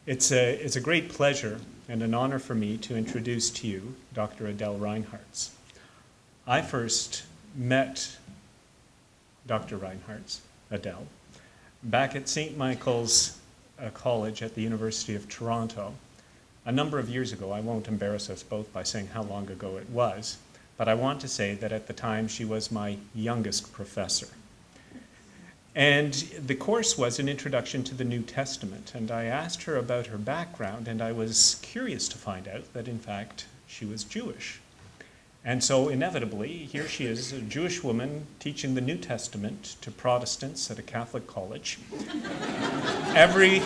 It's a great pleasure and an honor for me to introduce to you Dr. Adele Reinhartz. I first met Dr. Reinhartz, Adele, back at St. Michael's College at the University of Toronto a number of years ago. I won't embarrass us both by saying how long ago it was, but I want to say that at the time she was my youngest professor. And the course was an introduction to the New Testament, and I asked her about her background, and I was curious to find out that, in fact, she was Jewish. And so, inevitably, here she is, a Jewish woman teaching the New Testament to Protestants at a Catholic college. Every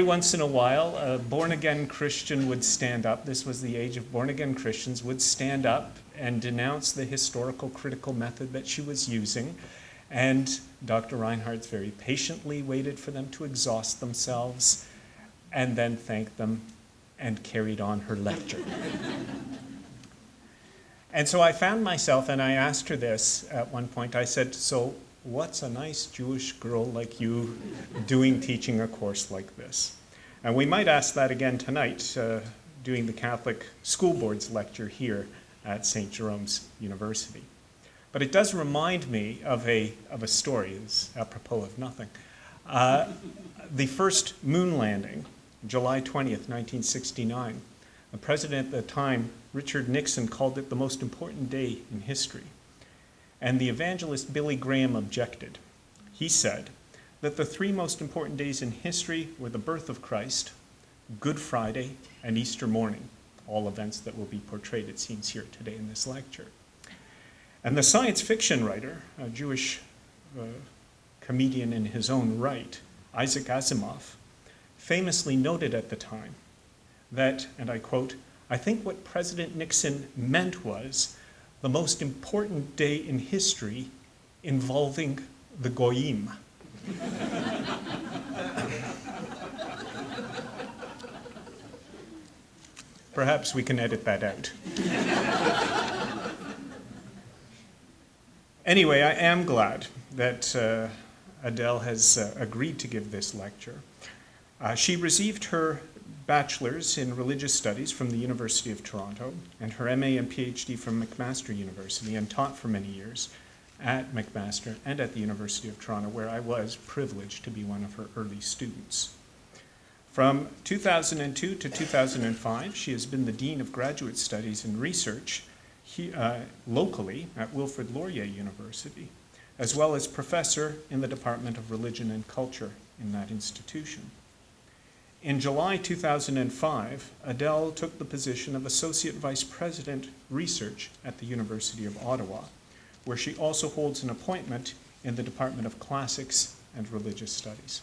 once in a while, a born-again Christian would stand up. This was the age of born-again Christians, would stand up and denounce the historical critical method that she was using. And Dr. Reinhartz very patiently waited for them to exhaust themselves and then thanked them and carried on her lecture. And so I found myself, and I asked her this at one point, I said, "So what's a nice Jewish girl like you doing teaching a course like this?" And we might ask that again tonight, doing the Catholic School Board's lecture here at St. Jerome's University. But it does remind me of a story. It's apropos of nothing. The first moon landing, July 20th, 1969. The president at the time, Richard Nixon, called it the most important day in history. And the evangelist Billy Graham objected. He said that the three most important days in history were the birth of Christ, Good Friday, and Easter morning, all events that will be portrayed, it seems, here today in this lecture. And the science fiction writer, a Jewish comedian in his own right, Isaac Asimov, famously noted at the time that, and I quote, "I think what President Nixon meant was the most important day in history involving the Goyim." Perhaps we can edit that out. Anyway, I am glad that Adele has agreed to give this lecture. She received her bachelor's in religious studies from the University of Toronto and her MA and PhD from McMaster University, and taught for many years at McMaster and at the University of Toronto, where I was privileged to be one of her early students. From 2002 to 2005, she has been the Dean of Graduate Studies and Research locally at Wilfrid Laurier University, as well as professor in the Department of Religion and Culture in that institution. In July 2005, Adele took the position of Associate Vice President Research at the University of Ottawa, where she also holds an appointment in the Department of Classics and Religious Studies.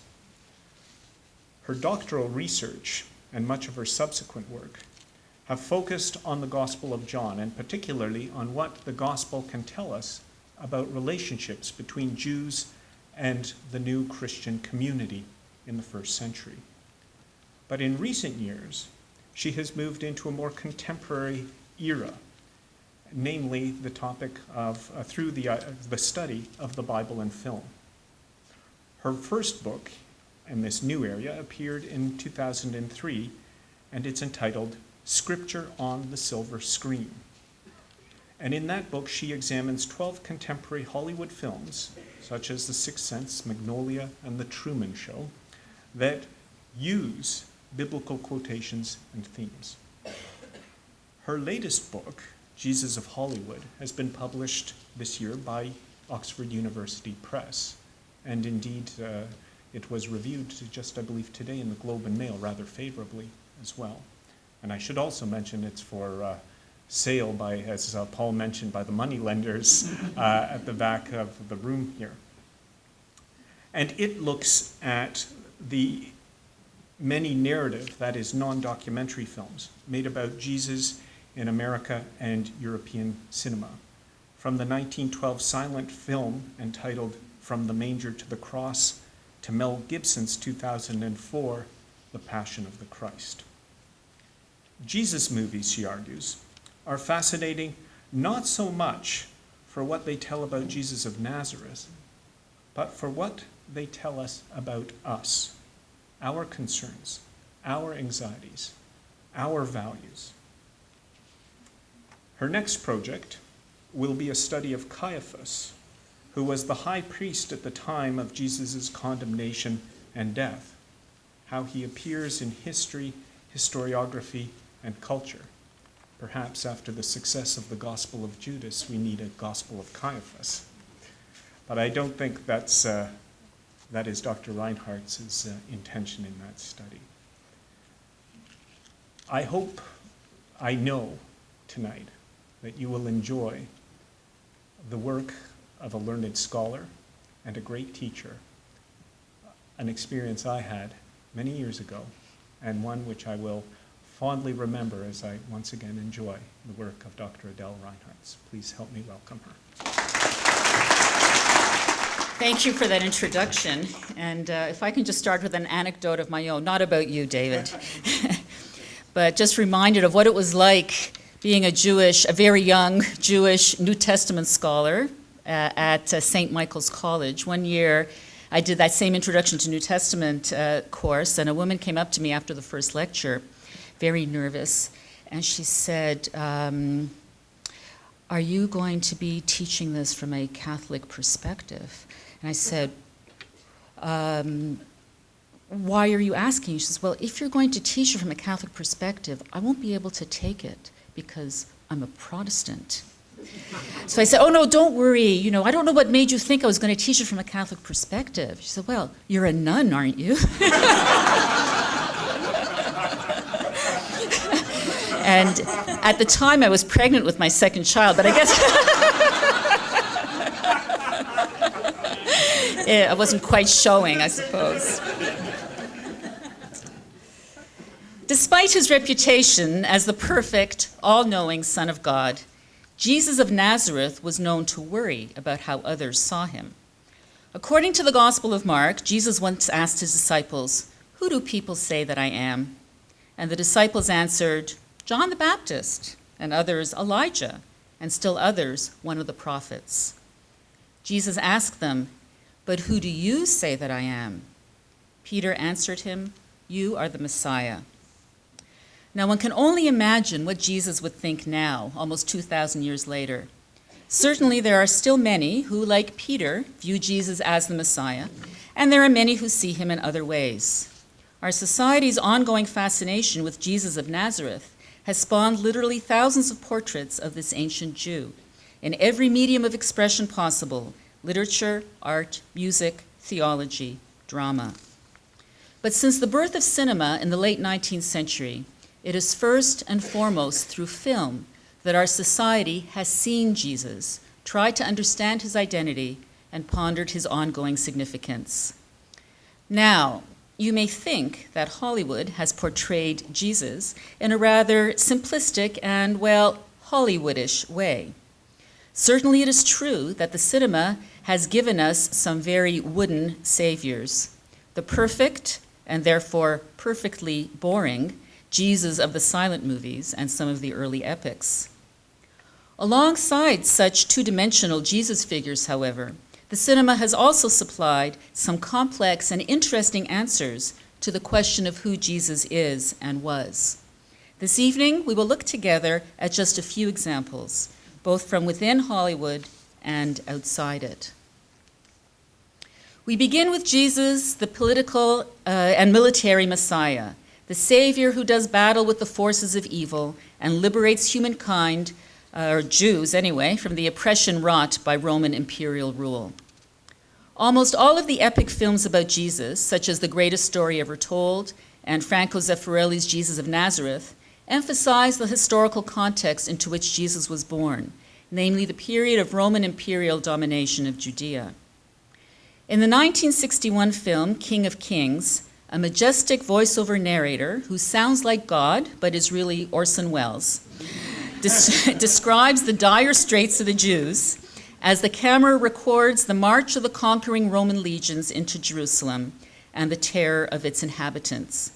Her doctoral research and much of her subsequent work have focused on the Gospel of John, and particularly on what the Gospel can tell us about relationships between Jews and the new Christian community in the first century. But in recent years, she has moved into a more contemporary era, namely the topic of, through the study of the Bible and film. Her first book in this new area appeared in 2003, and it's entitled Scripture on the Silver Screen. And in that book, she examines 12 contemporary Hollywood films, such as The Sixth Sense, Magnolia, and The Truman Show, that use biblical quotations and themes. Her latest book, Jesus of Hollywood, has been published this year by Oxford University Press, and indeed it was reviewed just, I believe, today in the Globe and Mail rather favorably as well. And I should also mention it's for sale by, as Paul mentioned, by the moneylenders at the back of the room here. And it looks at the many narrative, that is non-documentary films, made about Jesus in America and European cinema. From the 1912 silent film entitled From the Manger to the Cross to Mel Gibson's 2004, The Passion of the Christ. Jesus movies, she argues, are fascinating not so much for what they tell about Jesus of Nazareth, but for what they tell us about us our concerns, our anxieties, our values. Her next project will be a study of Caiaphas, who was the high priest at the time of Jesus' condemnation and death, how he appears in history, historiography, and culture. Perhaps after the success of the Gospel of Judas, we need a Gospel of Caiaphas. But I don't think that is Dr. Reinhardtz's intention in that study. I know tonight that you will enjoy the work of a learned scholar and a great teacher, an experience I had many years ago, and one which I will fondly remember as I once again enjoy the work of Dr. Adele Reinhartz. Please help me welcome her. Thank you for that introduction. And if I can just start with an anecdote of my own, not about you, David, but just reminded of what it was like being a very young Jewish New Testament scholar at St. Michael's College. One year, I did that same Introduction to New Testament course, and a woman came up to me after the first lecture, very nervous, and she said, are you going to be teaching this from a Catholic perspective? And I said, why are you asking? She says, well, if you're going to teach it from a Catholic perspective, I won't be able to take it because I'm a Protestant. So I said, oh no, don't worry. I don't know what made you think I was going to teach it from a Catholic perspective. She said, well, you're a nun, aren't you? And at the time I was pregnant with my second child, but I guess I wasn't quite showing, I suppose. Despite his reputation as the perfect, all-knowing Son of God, Jesus of Nazareth was known to worry about how others saw him. According to the Gospel of Mark, Jesus once asked his disciples, "Who do people say that I am?" And the disciples answered, "John the Baptist," and others, "Elijah," and still others, "one of the prophets." Jesus asked them, "But who do you say that I am?" Peter answered him, "You are the Messiah." Now, one can only imagine what Jesus would think now, almost 2,000 years later. Certainly, there are still many who, like Peter, view Jesus as the Messiah, and there are many who see him in other ways. Our society's ongoing fascination with Jesus of Nazareth has spawned literally thousands of portraits of this ancient Jew in every medium of expression possible: literature, art, music, theology, drama. But since the birth of cinema in the late 19th century, it is first and foremost through film that our society has seen Jesus, tried to understand his identity, and pondered his ongoing significance. Now, you may think that Hollywood has portrayed Jesus in a rather simplistic and, well, Hollywoodish way. Certainly it is true that the cinema has given us some very wooden saviors. The perfect, and therefore perfectly boring, Jesus of the silent movies and some of the early epics. Alongside such two-dimensional Jesus figures, however, the cinema has also supplied some complex and interesting answers to the question of who Jesus is and was. This evening, we will look together at just a few examples, both from within Hollywood and outside it. We begin with Jesus, the political and military Messiah, the Savior who does battle with the forces of evil and liberates humankind, or Jews anyway, from the oppression wrought by Roman imperial rule. Almost all of the epic films about Jesus, such as The Greatest Story Ever Told and Franco Zeffirelli's Jesus of Nazareth, emphasize the historical context into which Jesus was born, namely the period of Roman imperial domination of Judea. In the 1961 film King of Kings, a majestic voiceover narrator who sounds like God but is really Orson Welles describes the dire straits of the Jews as the camera records the march of the conquering Roman legions into Jerusalem and the terror of its inhabitants.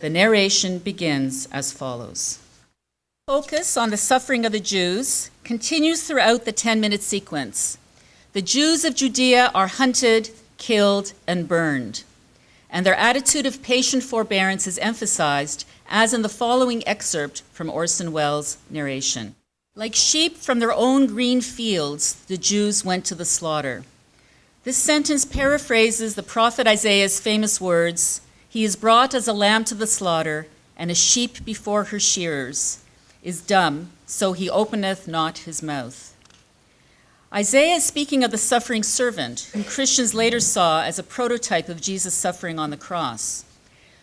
The narration begins as follows. Focus on the suffering of the Jews continues throughout the 10-minute sequence. The Jews of Judea are hunted, killed, and burned. and their attitude of patient forbearance is emphasized, as in the following excerpt from Orson Welles' narration. Like sheep from their own green fields, the Jews went to the slaughter. This sentence paraphrases the prophet Isaiah's famous words, "He is brought as a lamb to the slaughter, and a sheep before her shearers is dumb, so he openeth not his mouth." Isaiah is speaking of the suffering servant, whom Christians later saw as a prototype of Jesus' suffering on the cross.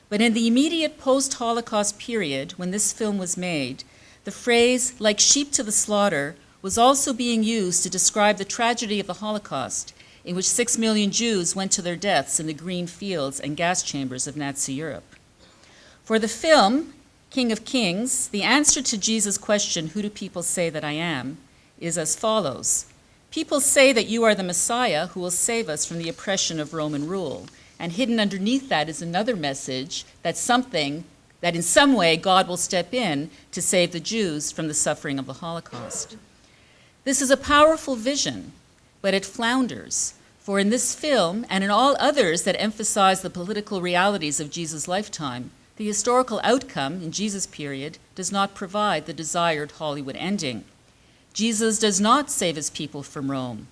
But in the immediate post-Holocaust period, when this film was made, the phrase, "like sheep to the slaughter," was also being used to describe the tragedy of the Holocaust, in which 6 million Jews went to their deaths in the green fields and gas chambers of Nazi Europe. For the film, King of Kings, the answer to Jesus' question, "Who do people say that I am?" is as follows. People say that you are the Messiah who will save us from the oppression of Roman rule. And hidden underneath that is another message that in some way God will step in to save the Jews from the suffering of the Holocaust. This is a powerful vision, but it flounders. For in this film, and in all others that emphasize the political realities of Jesus' lifetime, the historical outcome in Jesus' period does not provide the desired Hollywood ending. Jesus does not save his people from Rome.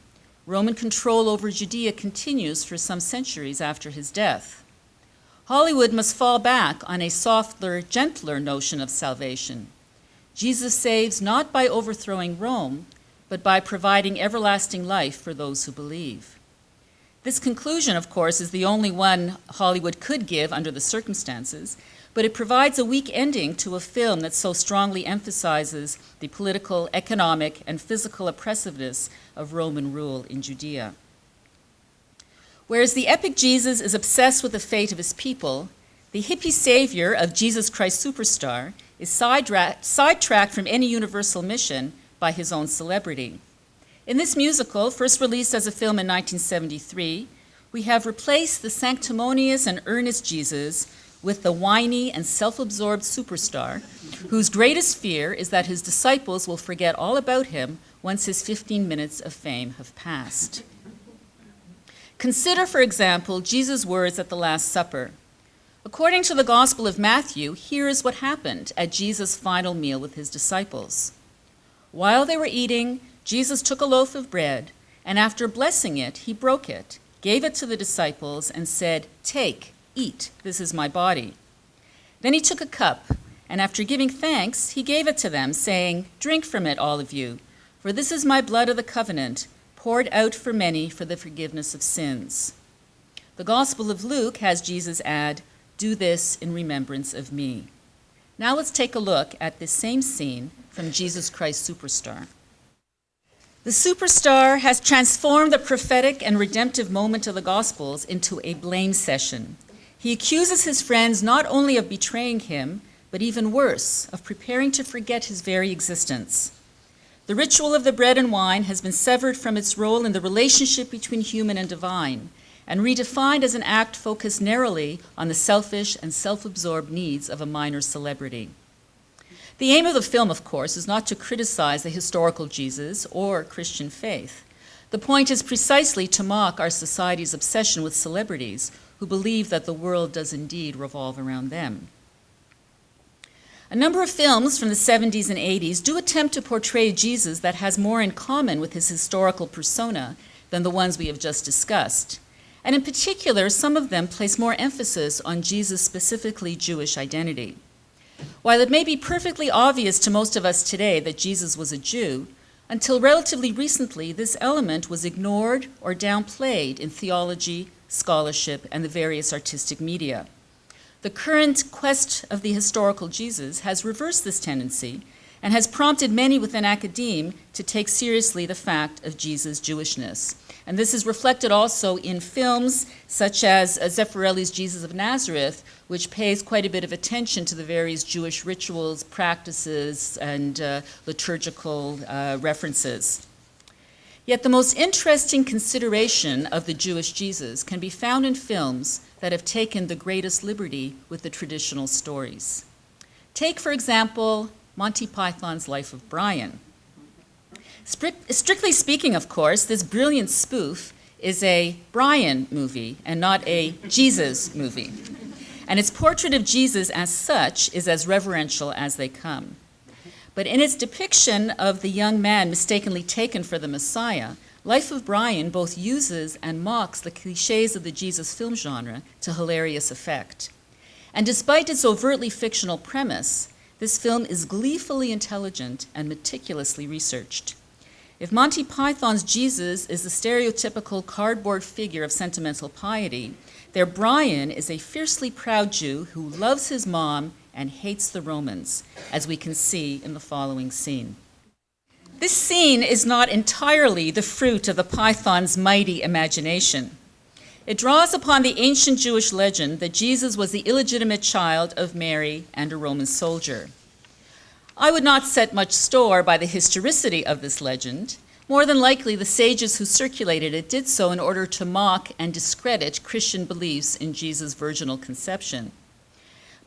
Roman control over Judea continues for some centuries after his death. Hollywood must fall back on a softer, gentler notion of salvation. Jesus saves not by overthrowing Rome, but by providing everlasting life for those who believe. This conclusion, of course, is the only one Hollywood could give under the circumstances, but it provides a weak ending to a film that so strongly emphasizes the political, economic, and physical oppressiveness of Roman rule in Judea. Whereas the epic Jesus is obsessed with the fate of his people, the hippie savior of Jesus Christ Superstar is sidetracked from any universal mission by his own celebrity. In this musical, first released as a film in 1973, we have replaced the sanctimonious and earnest Jesus with the whiny and self-absorbed superstar, whose greatest fear is that his disciples will forget all about him once his 15 minutes of fame have passed. Consider, for example, Jesus' words at the Last Supper. According to the Gospel of Matthew, here is what happened at Jesus' final meal with his disciples. While they were eating, Jesus took a loaf of bread, and after blessing it, he broke it, gave it to the disciples, and said, "Take, eat, this is my body." Then he took a cup, and after giving thanks, he gave it to them, saying, "Drink from it, all of you, for this is my blood of the covenant, poured out for many for the forgiveness of sins." The Gospel of Luke has Jesus add, "Do this in remembrance of me." Now let's take a look at this same scene from Jesus Christ Superstar. The Superstar has transformed the prophetic and redemptive moment of the Gospels into a blame session. He accuses his friends not only of betraying him, but even worse, of preparing to forget his very existence. The ritual of the bread and wine has been severed from its role in the relationship between human and divine, and redefined as an act focused narrowly on the selfish and self-absorbed needs of a minor celebrity. The aim of the film, of course, is not to criticize the historical Jesus or Christian faith. The point is precisely to mock our society's obsession with celebrities who believe that the world does indeed revolve around them. A number of films from the 70s and 80s do attempt to portray Jesus that has more in common with his historical persona than the ones we have just discussed. And in particular, some of them place more emphasis on Jesus' specifically Jewish identity. While it may be perfectly obvious to most of us today that Jesus was a Jew, until relatively recently, this element was ignored or downplayed in theology, scholarship, and the various artistic media. The current quest of the historical Jesus has reversed this tendency and has prompted many within academia to take seriously the fact of Jesus' Jewishness. And this is reflected also in films such as Zeffirelli's Jesus of Nazareth, which pays quite a bit of attention to the various Jewish rituals, practices, and liturgical references. Yet the most interesting consideration of the Jewish Jesus can be found in films that have taken the greatest liberty with the traditional stories. Take, for example, Monty Python's Life of Brian. Strictly speaking, of course, this brilliant spoof is a Brian movie and not a Jesus movie. And its portrait of Jesus as such is as reverential as they come. But in its depiction of the young man mistakenly taken for the Messiah, Life of Brian both uses and mocks the cliches of the Jesus film genre to hilarious effect. And despite its overtly fictional premise, this film is gleefully intelligent and meticulously researched. If Monty Python's Jesus is the stereotypical cardboard figure of sentimental piety, their Brian is a fiercely proud Jew who loves his mom and hates the Romans, as we can see in the following scene. This scene is not entirely the fruit of the Python's mighty imagination. It draws upon the ancient Jewish legend that Jesus was the illegitimate child of Mary and a Roman soldier. I would not set much store by the historicity of this legend. More than likely, the sages who circulated it did so in order to mock and discredit Christian beliefs in Jesus' virginal conception.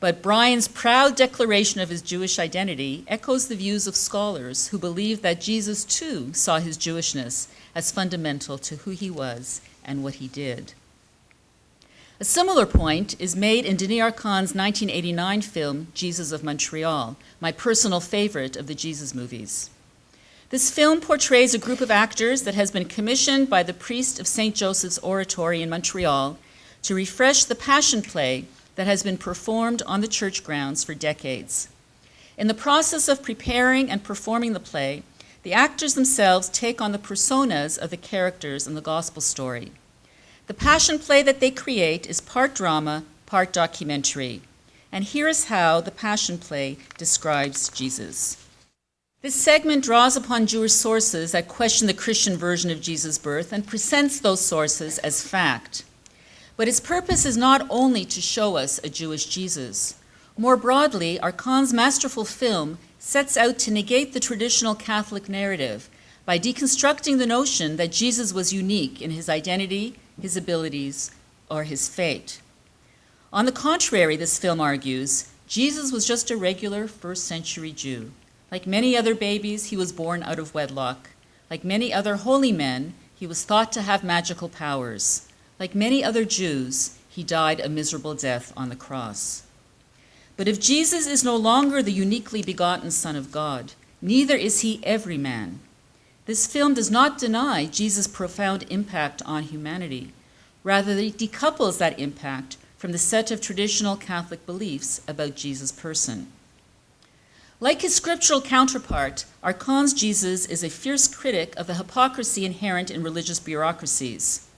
But Brian's proud declaration of his Jewish identity echoes the views of scholars who believe that Jesus too saw his Jewishness as fundamental to who he was and what he did. A similar point is made in Denis Arcand's 1989 film, Jesus of Montreal, my personal favorite of the Jesus movies. This film portrays a group of actors that has been commissioned by the priest of St. Joseph's Oratory in Montreal to refresh the Passion play that has been performed on the church grounds for decades. In the process of preparing and performing the play, the actors themselves take on the personas of the characters in the gospel story. The Passion play that they create is part drama, part documentary. And here is how the Passion play describes Jesus. This segment draws upon Jewish sources that question the Christian version of Jesus' birth and presents those sources as fact. But its purpose is not only to show us a Jewish Jesus. More broadly, Arcand's masterful film sets out to negate the traditional Catholic narrative by deconstructing the notion that Jesus was unique in his identity, his abilities, or his fate. On the contrary, this film argues, Jesus was just a regular first-century Jew. Like many other babies, he was born out of wedlock. Like many other holy men, he was thought to have magical powers. Like many other Jews, he died a miserable death on the cross. But if Jesus is no longer the uniquely begotten Son of God, neither is he every man. This film does not deny Jesus' profound impact on humanity. Rather, it decouples that impact from the set of traditional Catholic beliefs about Jesus' person. Like his scriptural counterpart, Arcand's Jesus is a fierce critic of the hypocrisy inherent in religious bureaucracies.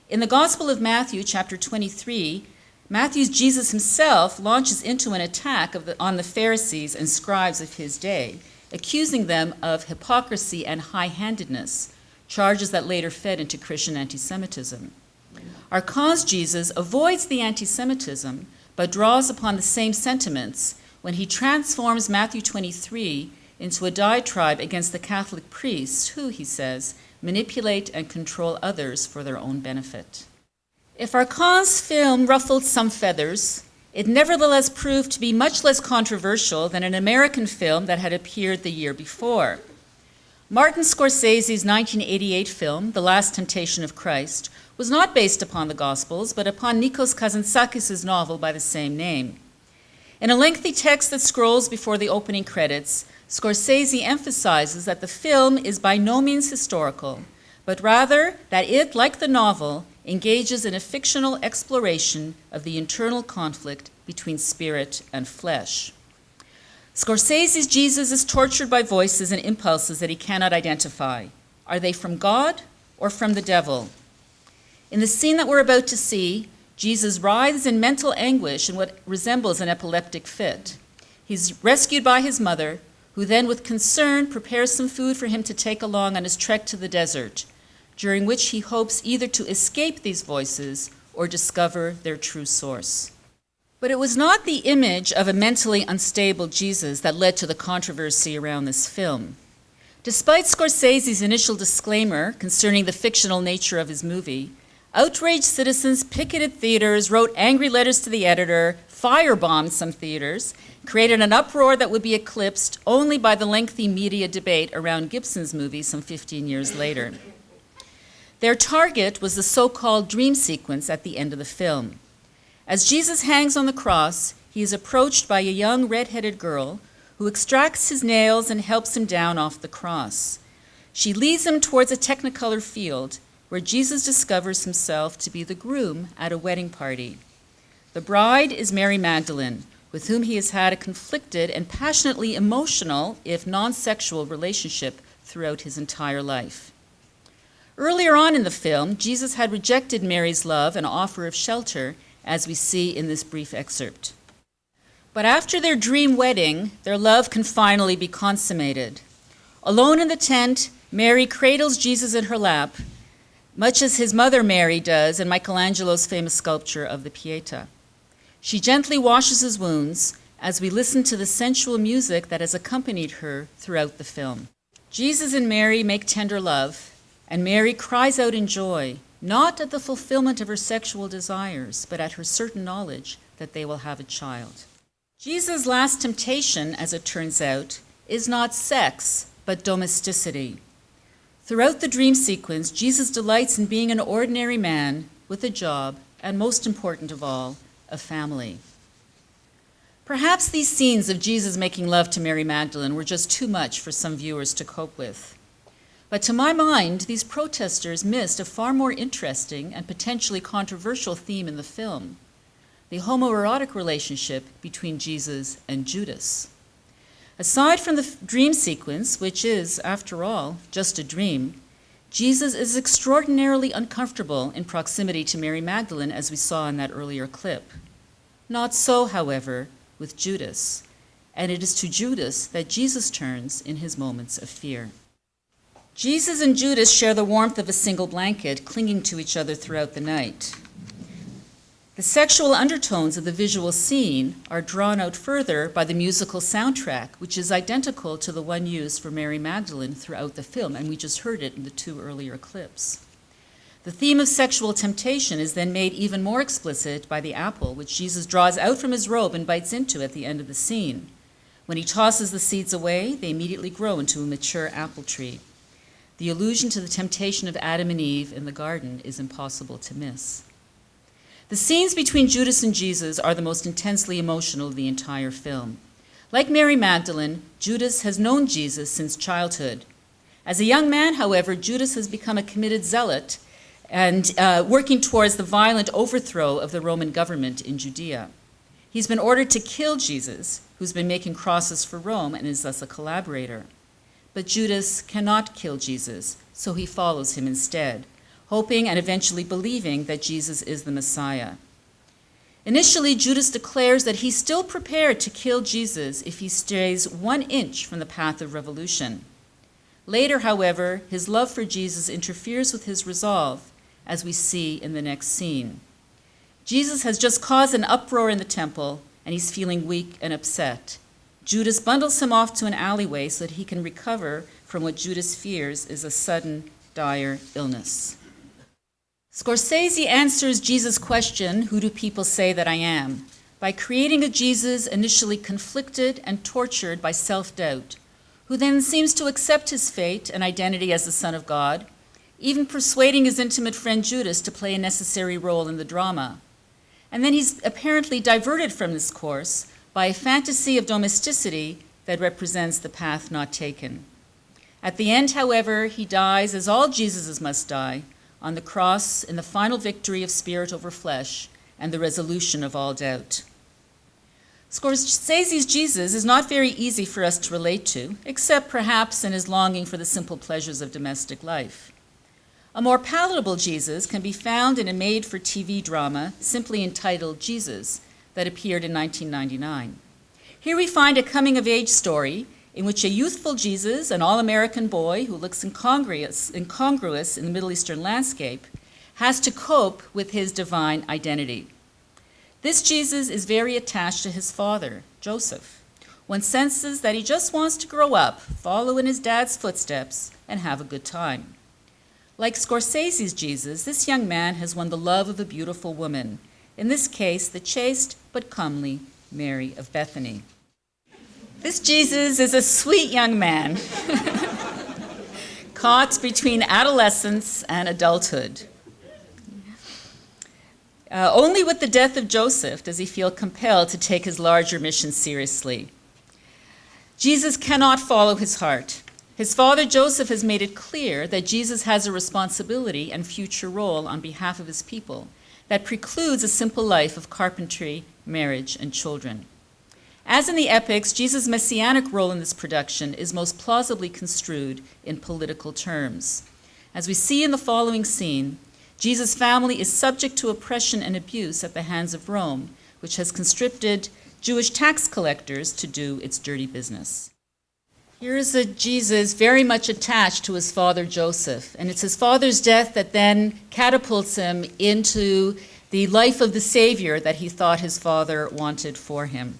In the Gospel of Matthew, chapter 23, Matthew's Jesus himself launches into an attack on the Pharisees and scribes of his day, accusing them of hypocrisy and high-handedness, charges that later fed into Christian anti-Semitism. Arcand's Jesus avoids the anti-Semitism, but draws upon the same sentiments when he transforms Matthew 23 into a diatribe against the Catholic priests who, he says, manipulate and control others for their own benefit. If Arcand's film ruffled some feathers, it nevertheless proved to be much less controversial than an American film that had appeared the year before. Martin Scorsese's 1988 film, The Last Temptation of Christ, was not based upon the Gospels, but upon Nikos Kazantzakis' novel by the same name. In a lengthy text that scrolls before the opening credits, Scorsese emphasizes that the film is by no means historical, but rather that it, like the novel, engages in a fictional exploration of the internal conflict between spirit and flesh. Scorsese's Jesus is tortured by voices and impulses that he cannot identify. Are they from God or from the devil? In the scene that we're about to see, Jesus writhes in mental anguish in what resembles an epileptic fit. He's rescued by his mother, who then with concern prepares some food for him to take along on his trek to the desert, during which he hopes either to escape these voices or discover their true source. But it was not the image of a mentally unstable Jesus that led to the controversy around this film. Despite Scorsese's initial disclaimer concerning the fictional nature of his movie, outraged citizens picketed theaters, wrote angry letters to the editor, firebombed some theaters, created an uproar that would be eclipsed only by the lengthy media debate around Gibson's movie some 15 years later. Their target was the so-called dream sequence at the end of the film. As Jesus hangs on the cross, he is approached by a young red-headed girl who extracts his nails and helps him down off the cross. She leads him towards a technicolor field where Jesus discovers himself to be the groom at a wedding party. The bride is Mary Magdalene, with whom he has had a conflicted and passionately emotional, if non-sexual, relationship throughout his entire life. Earlier on in the film, Jesus had rejected Mary's love and offer of shelter, as we see in this brief excerpt. But after their dream wedding, their love can finally be consummated. Alone in the tent, Mary cradles Jesus in her lap, much as his mother Mary does in Michelangelo's famous sculpture of the Pietà. She gently washes his wounds as we listen to the sensual music that has accompanied her throughout the film. Jesus and Mary make tender love, and Mary cries out in joy, not at the fulfillment of her sexual desires, but at her certain knowledge that they will have a child. Jesus' last temptation, as it turns out, is not sex, but domesticity. Throughout the dream sequence, Jesus delights in being an ordinary man with a job, and most important of all, a family. Perhaps these scenes of Jesus making love to Mary Magdalene were just too much for some viewers to cope with. But to my mind, these protesters missed a far more interesting and potentially controversial theme in the film: the homoerotic relationship between Jesus and Judas. Aside from the dream sequence, which is, after all, just a dream, Jesus is extraordinarily uncomfortable in proximity to Mary Magdalene, as we saw in that earlier clip. Not so, however, with Judas, and it is to Judas that Jesus turns in his moments of fear. Jesus and Judas share the warmth of a single blanket, clinging to each other throughout the night. The sexual undertones of the visual scene are drawn out further by the musical soundtrack, which is identical to the one used for Mary Magdalene throughout the film, and we just heard it in the two earlier clips. The theme of sexual temptation is then made even more explicit by the apple, which Jesus draws out from his robe and bites into at the end of the scene. When he tosses the seeds away, they immediately grow into a mature apple tree. The allusion to the temptation of Adam and Eve in the garden is impossible to miss. The scenes between Judas and Jesus are the most intensely emotional of the entire film. Like Mary Magdalene, Judas has known Jesus since childhood. As a young man, however, Judas has become a committed zealot and working towards the violent overthrow of the Roman government in Judea. He's been ordered to kill Jesus, who's been making crosses for Rome and is thus a collaborator. But Judas cannot kill Jesus, so he follows him instead, hoping and eventually believing that Jesus is the Messiah. Initially, Judas declares that he's still prepared to kill Jesus if he stays 1 inch from the path of revolution. Later, however, his love for Jesus interferes with his resolve, as we see in the next scene. Jesus has just caused an uproar in the temple, and he's feeling weak and upset. Judas bundles him off to an alleyway so that he can recover from what Judas fears is a sudden, dire illness. Scorsese answers Jesus' question, "Who do people say that I am?" by creating a Jesus initially conflicted and tortured by self-doubt, who then seems to accept his fate and identity as the Son of God, even persuading his intimate friend Judas to play a necessary role in the drama. And then he's apparently diverted from this course by a fantasy of domesticity that represents the path not taken. At the end, however, he dies, as all Jesuses must die, on the cross in the final victory of spirit over flesh and the resolution of all doubt. Scorsese's Jesus is not very easy for us to relate to, except perhaps in his longing for the simple pleasures of domestic life. A more palatable Jesus can be found in a made-for-TV drama simply entitled Jesus that appeared in 1999. Here we find a coming-of-age story in which a youthful Jesus, an all-American boy who looks incongruous in the Middle Eastern landscape, has to cope with his divine identity. This Jesus is very attached to his father, Joseph. One senses that he just wants to grow up, follow in his dad's footsteps, and have a good time. Like Scorsese's Jesus, this young man has won the love of a beautiful woman, in this case, the chaste but comely Mary of Bethany. This Jesus is a sweet young man, caught between adolescence and adulthood. Only with the death of Joseph does he feel compelled to take his larger mission seriously. Jesus cannot follow his heart. His father Joseph has made it clear that Jesus has a responsibility and future role on behalf of his people that precludes a simple life of carpentry, marriage, and children. As in the epics, Jesus' messianic role in this production is most plausibly construed in political terms. As we see in the following scene, Jesus' family is subject to oppression and abuse at the hands of Rome, which has conscripted Jewish tax collectors to do its dirty business. Here is a Jesus very much attached to his father Joseph, and it's his father's death that then catapults him into the life of the Savior that he thought his father wanted for him.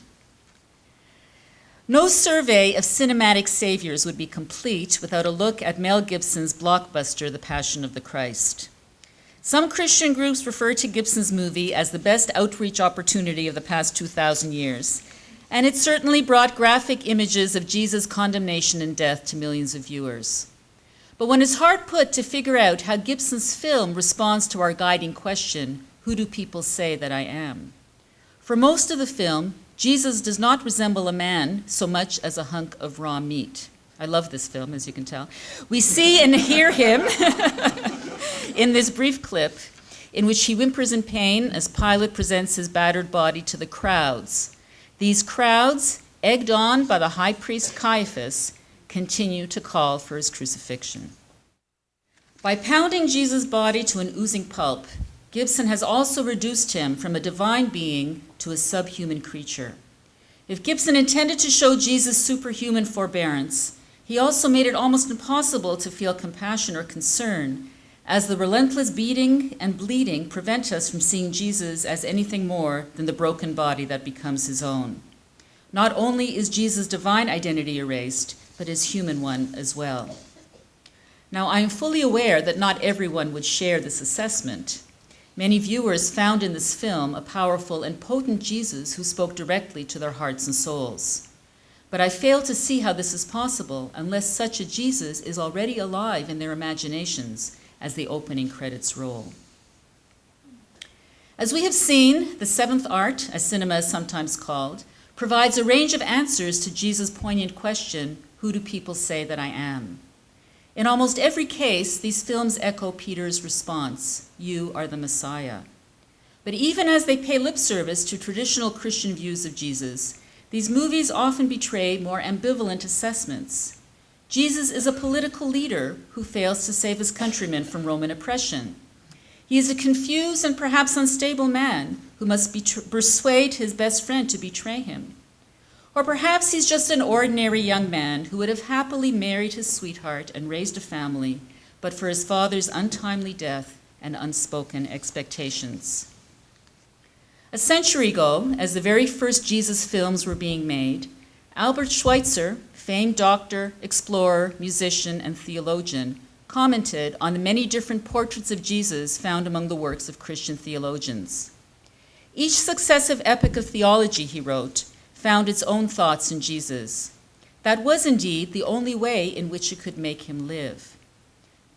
No survey of cinematic saviors would be complete without a look at Mel Gibson's blockbuster, The Passion of the Christ. Some Christian groups refer to Gibson's movie as the best outreach opportunity of the past 2,000 years, and it certainly brought graphic images of Jesus' condemnation and death to millions of viewers. But when it's hard put to figure out how Gibson's film responds to our guiding question, who do people say that I am? For most of the film, Jesus does not resemble a man so much as a hunk of raw meat. I love this film, as you can tell. We see and hear him in this brief clip in which he whimpers in pain as Pilate presents his battered body to the crowds. These crowds, egged on by the high priest Caiaphas, continue to call for his crucifixion. By pounding Jesus' body to an oozing pulp, Gibson has also reduced him from a divine being to a subhuman creature. If Gibson intended to show Jesus' superhuman forbearance, he also made it almost impossible to feel compassion or concern, as the relentless beating and bleeding prevent us from seeing Jesus as anything more than the broken body that becomes his own. Not only is Jesus' divine identity erased, but his human one as well. Now, I am fully aware that not everyone would share this assessment. Many viewers found in this film a powerful and potent Jesus who spoke directly to their hearts and souls. But I fail to see how this is possible unless such a Jesus is already alive in their imaginations as the opening credits roll. As we have seen, the seventh art, as cinema is sometimes called, provides a range of answers to Jesus' poignant question, who do people say that I am? In almost every case, these films echo Peter's response, you are the Messiah. But even as they pay lip service to traditional Christian views of Jesus, these movies often betray more ambivalent assessments. Jesus is a political leader who fails to save his countrymen from Roman oppression. He is a confused and perhaps unstable man who must persuade his best friend to betray him. Or perhaps he's just an ordinary young man who would have happily married his sweetheart and raised a family, but for his father's untimely death and unspoken expectations. A century ago, as the very first Jesus films were being made, Albert Schweitzer, famed doctor, explorer, musician, and theologian, commented on the many different portraits of Jesus found among the works of Christian theologians. Each successive epoch of theology, he wrote, found its own thoughts in Jesus. That was indeed the only way in which it could make him live.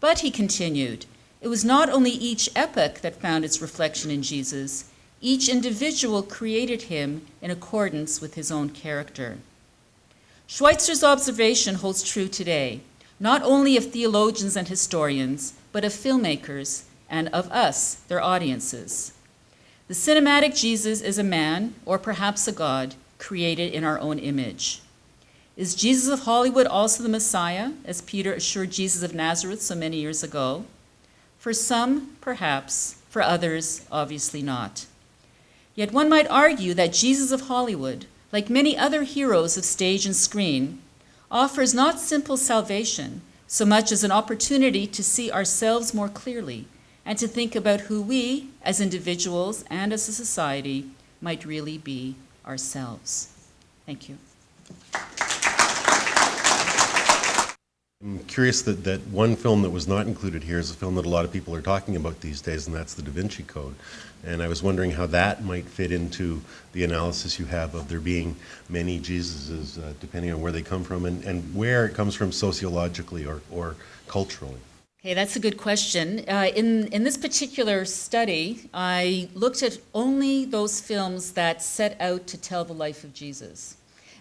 But, he continued, it was not only each epoch that found its reflection in Jesus, each individual created him in accordance with his own character. Schweitzer's observation holds true today, not only of theologians and historians, but of filmmakers and of us, their audiences. The cinematic Jesus is a man, or perhaps a God, created in our own image. Is Jesus of Hollywood also the Messiah, as Peter assured Jesus of Nazareth so many years ago? For some, perhaps. For others, obviously not. Yet one might argue that Jesus of Hollywood, like many other heroes of stage and screen, offers not simple salvation, so much as an opportunity to see ourselves more clearly and to think about who we, as individuals and as a society, might really be ourselves. Thank you. I'm curious that one film that was not included here is a film that a lot of people are talking about these days, and that's The Da Vinci Code. And I was wondering how that might fit into the analysis you have of there being many Jesuses, depending on where they come from and where it comes from sociologically or culturally. Okay, that's a good question. In this particular study, I looked at only those films that set out to tell the life of Jesus.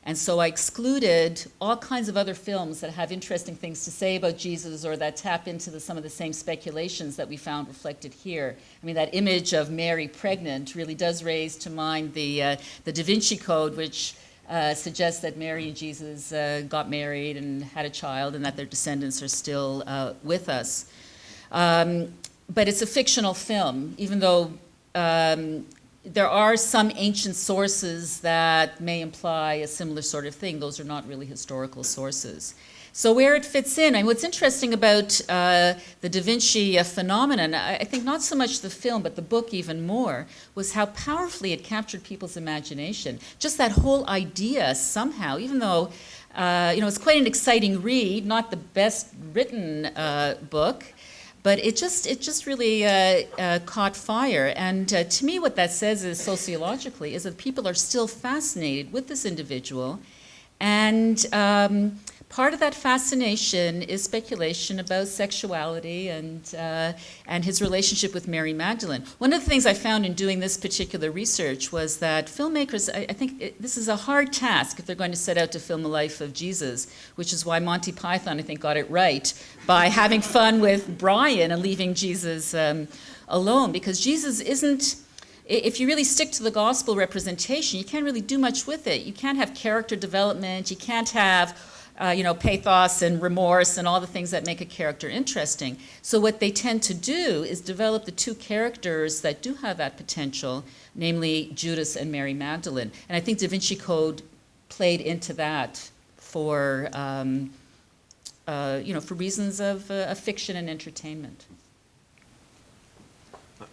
And so I excluded all kinds of other films that have interesting things to say about Jesus or that tap into some of the same speculations that we found reflected here. I mean, that image of Mary pregnant really does raise to mind the Da Vinci Code, which suggests that Mary and Jesus got married and had a child and that their descendants are still with us. But it's a fictional film, even though there are some ancient sources that may imply a similar sort of thing. Those are not really historical sources. So where it fits in, and what's interesting about the Da Vinci phenomenon, I think not so much the film, but the book even more, was how powerfully it captured people's imagination. Just that whole idea somehow, even though it's quite an exciting read, not the best written book, but it just really caught fire. And to me, what that says is sociologically is that people are still fascinated with this individual. And part of that fascination is speculation about sexuality and his relationship with Mary Magdalene. One of the things I found in doing this particular research was that filmmakers, I think this is a hard task if they're going to set out to film the life of Jesus, which is why Monty Python, I think, got it right by having fun with Brian and leaving Jesus alone, because Jesus isn't, if you really stick to the gospel representation, you can't really do much with it. You can't have character development, you can't have pathos and remorse and all the things that make a character interesting. So what they tend to do is develop the two characters that do have that potential, namely Judas and Mary Magdalene. And I think Da Vinci Code played into that for reasons of fiction and entertainment.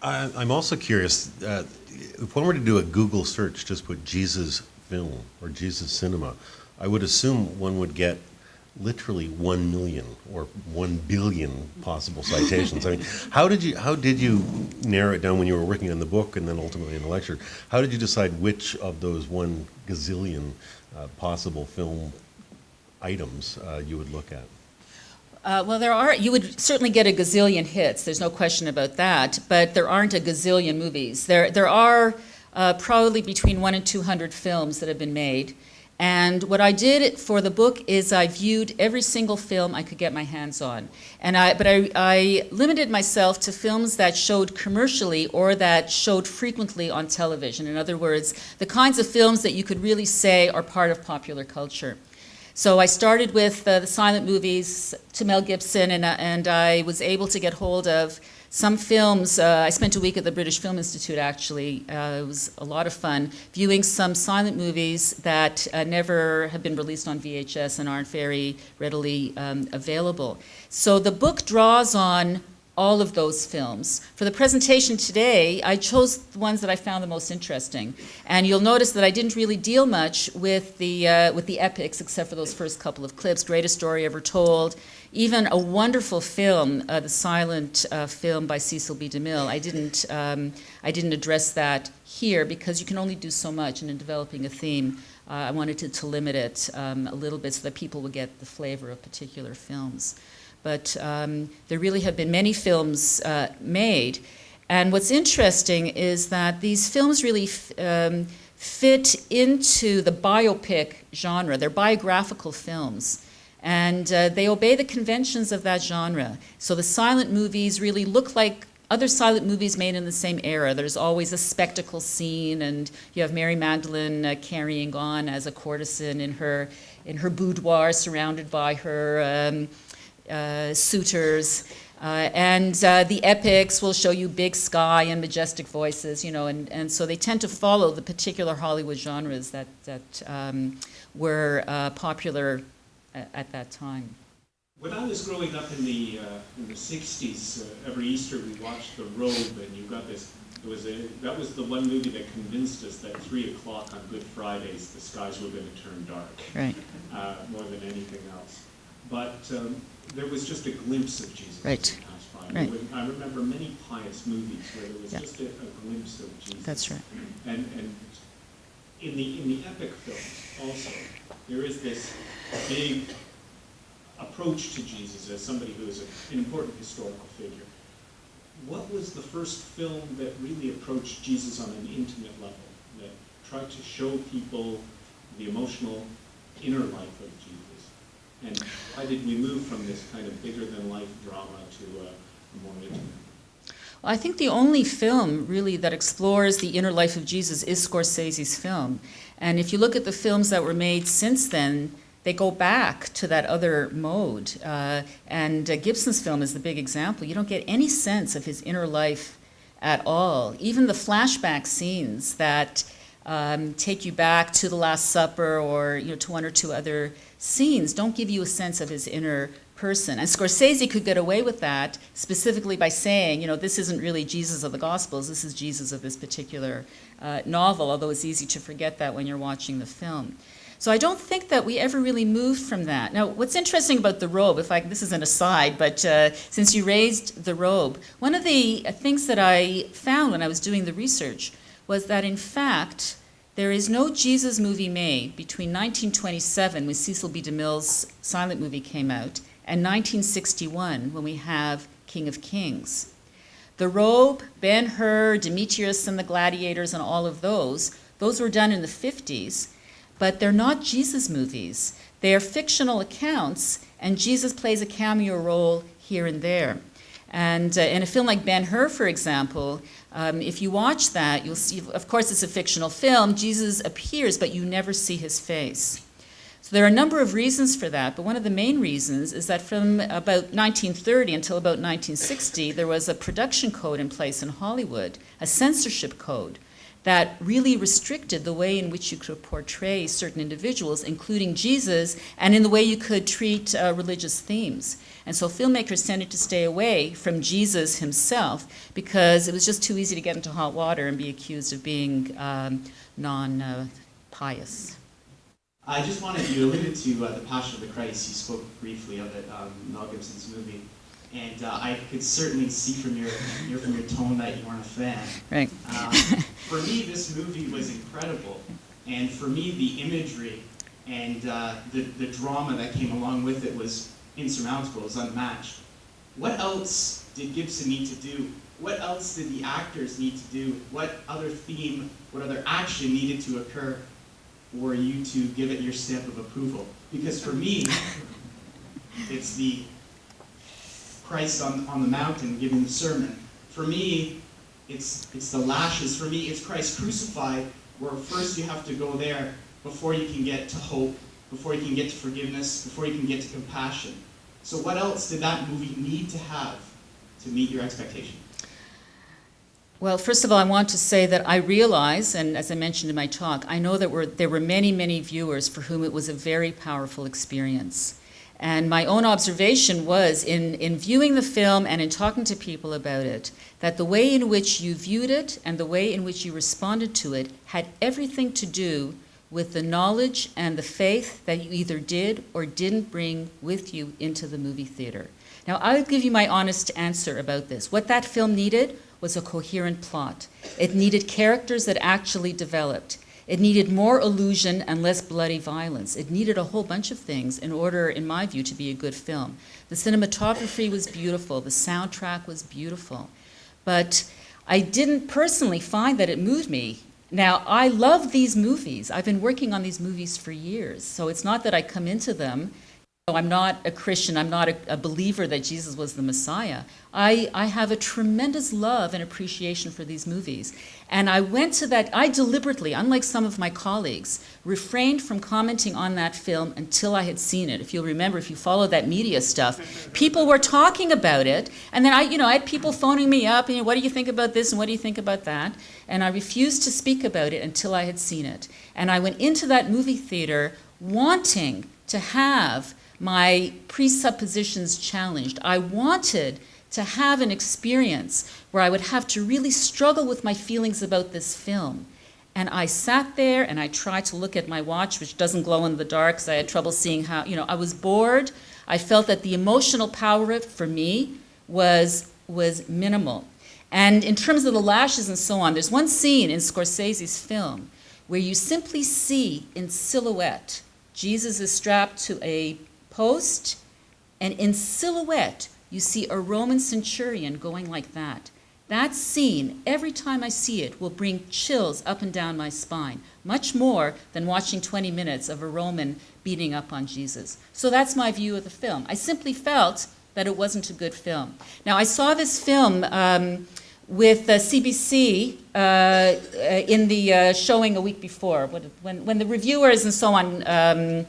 I'm also curious, if one were to do a Google search, just put Jesus film or Jesus cinema, I would assume one would get literally 1 million or 1 billion possible citations. I mean, how did you narrow it down when you were working on the book and then ultimately in the lecture? How did you decide which of those 1 gazillion possible film items you would look at? You would certainly get a gazillion hits, there's no question about that, but there aren't a gazillion movies. There are probably between 100 and 200 films that have been made. And what I did for the book is I viewed every single film I could get my hands on. But I limited myself to films that showed commercially or that showed frequently on television. In other words, the kinds of films that you could really say are part of popular culture. So I started with the silent movies to Mel Gibson, and I was able to get hold of some films. I spent a week at the British Film Institute, actually. It was a lot of fun, viewing some silent movies that never have been released on VHS and aren't very readily available. So the book draws on all of those films. For the presentation today, I chose the ones that I found the most interesting. And you'll notice that I didn't really deal much with the epics, except for those first couple of clips. Greatest Story Ever Told, even a wonderful film, the silent film by Cecil B. DeMille. I didn't address that here because you can only do so much, and in developing a theme, I wanted to limit it a little bit so that people would get the flavor of particular films. But there really have been many films made. And what's interesting is that these films really fit into the biopic genre. They're biographical films. And they obey the conventions of that genre. So the silent movies really look like other silent movies made in the same era. There's always a spectacle scene, and you have Mary Magdalene carrying on as a courtesan in her boudoir surrounded by her suitors, and the epics will show you big sky and majestic voices, and so they tend to follow the particular Hollywood genres that were popular at that time. When I was growing up in the 60s, every Easter we watched The Robe, and you got this. That was the one movie that convinced us that 3 o'clock on Good Fridays the skies were going to turn dark, Right. More than anything else. but there was just a glimpse of Jesus Right. as he passed by. Right. I remember many pious movies where there was Yeah. just a glimpse of Jesus. That's right. And in the epic films also, there is this big approach to Jesus as somebody who is an important historical figure. What was the first film that really approached Jesus on an intimate level, that tried to show people the emotional inner life of Jesus? And why did we move from this kind of bigger-than-life drama to a more intimate? Well, I think the only film really that explores the inner life of Jesus is Scorsese's film. And if you look at the films that were made since then, they go back to that other mode. And Gibson's film is the big example. You don't get any sense of his inner life at all. Even the flashback scenes that take you back to the Last Supper or to one or two other scenes don't give you a sense of his inner person. And Scorsese could get away with that specifically by saying, this isn't really Jesus of the Gospels, this is Jesus of this particular novel, although it's easy to forget that when you're watching the film. So I don't think that we ever really moved from that. Now, what's interesting about the robe, this is an aside, but since you raised the robe, one of the things that I found when I was doing the research was that, in fact, there is no Jesus movie made between 1927, when Cecil B. DeMille's silent movie came out, and 1961, when we have King of Kings. The robe, Ben-Hur, Demetrius and the Gladiators, and all of those were done in the 50s. But they're not Jesus movies. They are fictional accounts, and Jesus plays a cameo role here and there. And in a film like Ben-Hur, for example, if you watch that, you'll see, of course it's a fictional film, Jesus appears, but you never see his face. So there are a number of reasons for that, but one of the main reasons is that from about 1930 until about 1960, there was a production code in place in Hollywood, a censorship code, that really restricted the way in which you could portray certain individuals, including Jesus, and in the way you could treat religious themes. And so filmmakers tended to stay away from Jesus himself because it was just too easy to get into hot water and be accused of being non-pious. I just wanted, you alluded to the Passion of the Christ. You spoke briefly of it, Mel Gibson's movie. And I could certainly see from your tone that you weren't a fan. Right. For me, this movie was incredible. And for me, the imagery and the drama that came along with it was insurmountable, it was unmatched. What else did Gibson need to do? What else did the actors need to do? What other theme, what other action needed to occur for you to give it your stamp of approval? Because for me, it's the Christ on the mountain giving the sermon. For me, it's the lashes. For me, it's Christ crucified, where first you have to go there before you can get to hope, before you can get to forgiveness, before you can get to compassion. So what else did that movie need to have to meet your expectation? Well, first of all, I want to say that I realize, and as I mentioned in my talk, I know that there were many, many viewers for whom it was a very powerful experience. And my own observation was, in viewing the film and in talking to people about it, that the way in which you viewed it and the way in which you responded to it had everything to do with the knowledge and the faith that you either did or didn't bring with you into the movie theater. Now, I'll give you my honest answer about this. What that film needed was a coherent plot. It needed characters that actually developed. It needed more illusion and less bloody violence. It needed a whole bunch of things in order, in my view, to be a good film. The cinematography was beautiful. The soundtrack was beautiful. But I didn't personally find that it moved me. Now, I love these movies. I've been working on these movies for years. So it's not that I come into them. I'm not a Christian. I'm not a believer that Jesus was the Messiah. I have a tremendous love and appreciation for these movies. And I went to that, I deliberately, unlike some of my colleagues, refrained from commenting on that film until I had seen it. If you'll remember, if you follow that media stuff, people were talking about it. And then I had people phoning me up, and what do you think about this and what do you think about that? And I refused to speak about it until I had seen it. And I went into that movie theater wanting to have my presuppositions challenged. I wanted to have an experience where I would have to really struggle with my feelings about this film. And I sat there and I tried to look at my watch, which doesn't glow in the dark because I had trouble seeing how, I was bored. I felt that the emotional power of it, for me, was minimal. And in terms of the lashes and so on, there's one scene in Scorsese's film where you simply see in silhouette, Jesus is strapped to a post, and in silhouette, you see a Roman centurion going like that. That scene, every time I see it, will bring chills up and down my spine, much more than watching 20 minutes of a Roman beating up on Jesus. So that's my view of the film. I simply felt that it wasn't a good film. Now, I saw this film with CBC in the showing a week before, when the reviewers and so on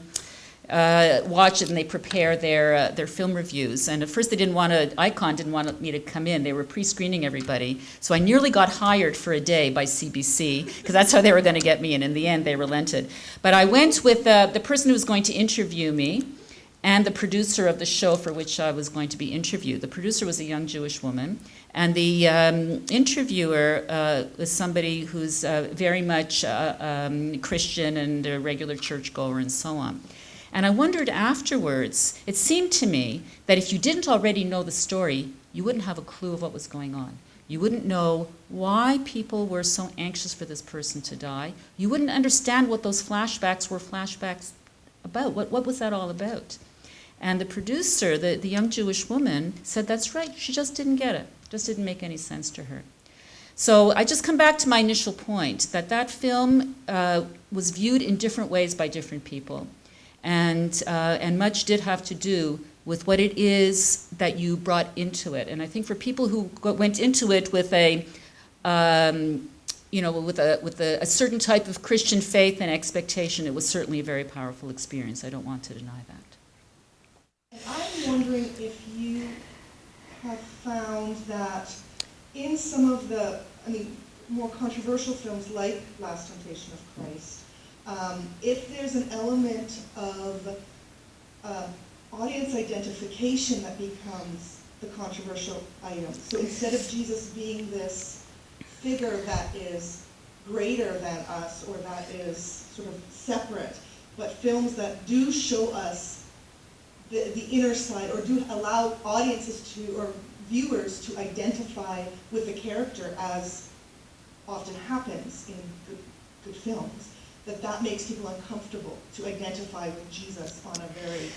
watch it and they prepare their film reviews. And at first Icon didn't want me to come in. They were pre-screening everybody. So I nearly got hired for a day by CBC, because that's how they were going to get me in. In the end, they relented. But I went with the person who was going to interview me and the producer of the show for which I was going to be interviewed. The producer was a young Jewish woman, and the interviewer was somebody who's very much Christian and a regular churchgoer and so on. And I wondered afterwards, it seemed to me that if you didn't already know the story, you wouldn't have a clue of what was going on. You wouldn't know why people were so anxious for this person to die. You wouldn't understand what those flashbacks were flashbacks about. What was that all about? And the producer, the young Jewish woman, said, that's right, she just didn't get it. It just didn't make any sense to her. So I just come back to my initial point, that film was viewed in different ways by different people. And much did have to do with what it is that you brought into it. And I think for people who went into it with a certain type of Christian faith and expectation, it was certainly a very powerful experience. I don't want to deny that. And I'm wondering if you have found that in some of the, more controversial films like Last Temptation of Christ, if there's an element of audience identification that becomes the controversial item. So instead of Jesus being this figure that is greater than us or that is sort of separate, but films that do show us the inner side or do allow audiences to, or viewers to identify with the character, as often happens in good films, that makes people uncomfortable to identify with Jesus on a very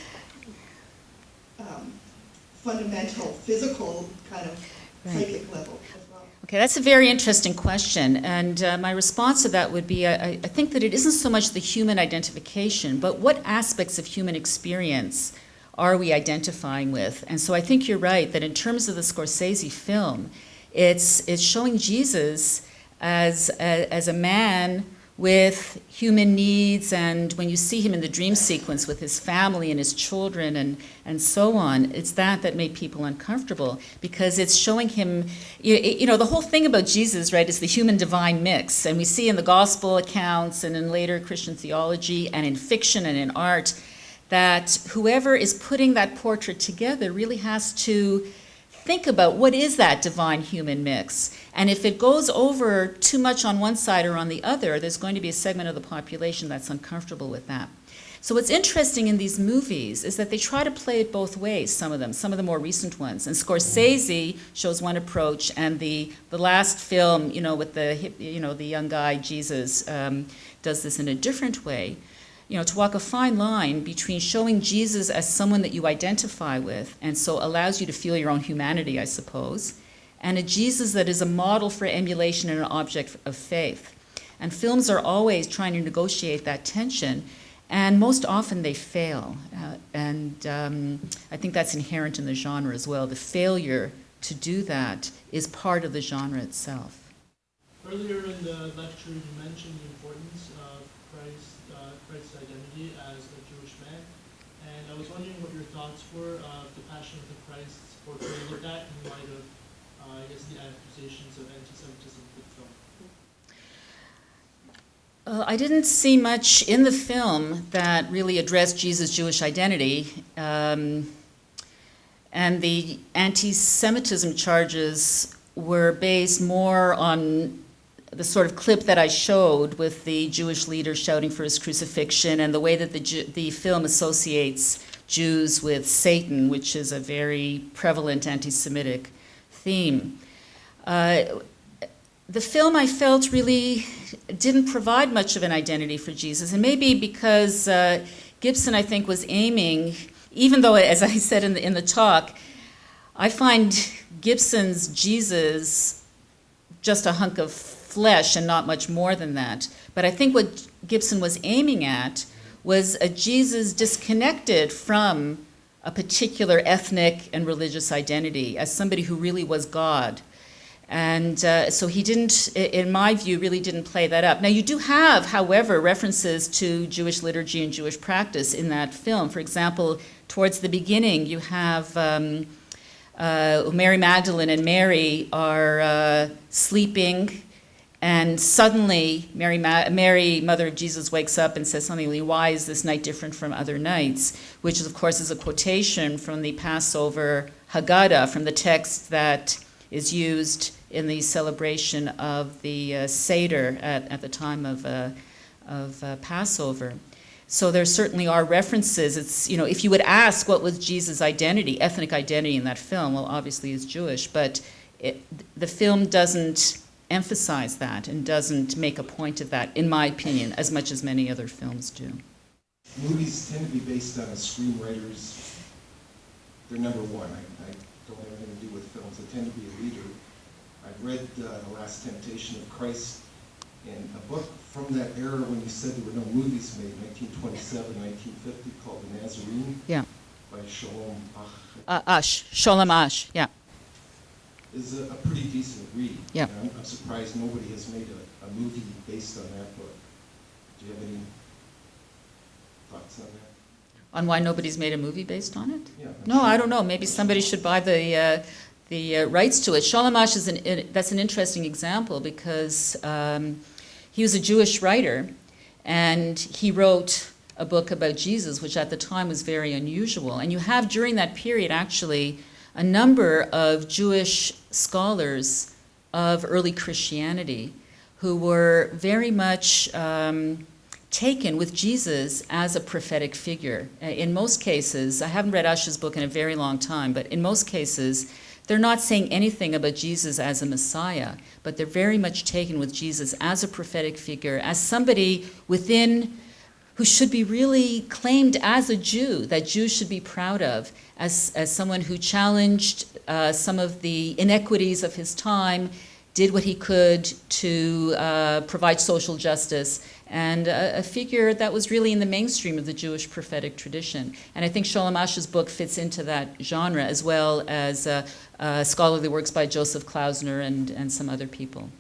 fundamental, physical kind of psychic level as well. Okay, that's a very interesting question, and my response to that would be, I think that it isn't so much the human identification, but what aspects of human experience are we identifying with? And so I think you're right, that in terms of the Scorsese film, it's showing Jesus as a man with human needs, and when you see him in the dream sequence with his family and his children and so on, it's that made people uncomfortable, because it's showing him, the whole thing about Jesus, right, is the human-divine mix, and we see in the gospel accounts and in later Christian theology and in fiction and in art that whoever is putting that portrait together really has to think about what is that divine human mix. And if it goes over too much on one side or on the other, there's going to be a segment of the population that's uncomfortable with that. So what's interesting in these movies is that they try to play it both ways, some of the more recent ones. And Scorsese shows one approach, and the last film, with the young guy, Jesus, does this in a different way. To walk a fine line between showing Jesus as someone that you identify with, and so allows you to feel your own humanity, I suppose, and a Jesus that is a model for emulation and an object of faith. And films are always trying to negotiate that tension, and most often they fail. I think that's inherent in the genre as well. The failure to do that is part of the genre itself. Earlier in the lecture, you mentioned the importance of Christ's identity as a Jewish man, and I was wondering what your thoughts were of the Passion of the Christ's portrayal of that in light of, the accusations of anti-Semitism with the film. I didn't see much in the film that really addressed Jesus' Jewish identity, and the anti-Semitism charges were based more on the sort of clip that I showed with the Jewish leader shouting for his crucifixion, and the way that the film associates Jews with Satan, which is a very prevalent anti-Semitic theme. The film, I felt, really didn't provide much of an identity for Jesus, and maybe because Gibson, I think, was aiming, even though, as I said in the talk, I find Gibson's Jesus just a hunk of flesh and not much more than that. But I think what Gibson was aiming at was a Jesus disconnected from a particular ethnic and religious identity, as somebody who really was God. And so he didn't, in my view, really didn't play that up. Now, you do have, however, references to Jewish liturgy and Jewish practice in that film. For example, towards the beginning, you have Mary Magdalene and Mary are sleeping, and suddenly Mary, Mother of Jesus, wakes up and says something like, "Why is this night different from other nights?" Which, of course, is a quotation from the Passover Haggadah, from the text that is used in the celebration of the Seder at the time of Passover. So there certainly are references. It's, if you would ask what was Jesus' identity, ethnic identity in that film, well, obviously he's Jewish, but the film doesn't emphasize that and doesn't make a point of that, in my opinion, as much as many other films do. Movies tend to be based on a screenwriter's, they're number one. I don't have anything to do with films. They tend to be a leader. I've read The Last Temptation of Christ, and a book from that era when you said there were no movies made, 1927, 1950, called The Nazarene, Yeah. by Shalom Sholem Asch, yeah. is a pretty decent read. Yeah. And I'm surprised nobody has made a movie based on that book. Do you have any thoughts on that? On why nobody's made a movie based on it? Yeah. No, I don't know. Maybe somebody should buy the rights to it. Sholem Asch that's an interesting example because he was a Jewish writer, and he wrote a book about Jesus, which at the time was very unusual. And you have during that period actually a number of Jewish scholars of early Christianity who were very much taken with Jesus as a prophetic figure. In most cases, I haven't read Asch's book in a very long time, but in most cases, they're not saying anything about Jesus as a Messiah, but they're very much taken with Jesus as a prophetic figure, as somebody who should be really claimed as a Jew, that Jews should be proud of, as someone who challenged some of the inequities of his time, did what he could to provide social justice, and a figure that was really in the mainstream of the Jewish prophetic tradition. And I think Sholem Asch's book fits into that genre, as well as scholarly works by Joseph Klausner and some other people.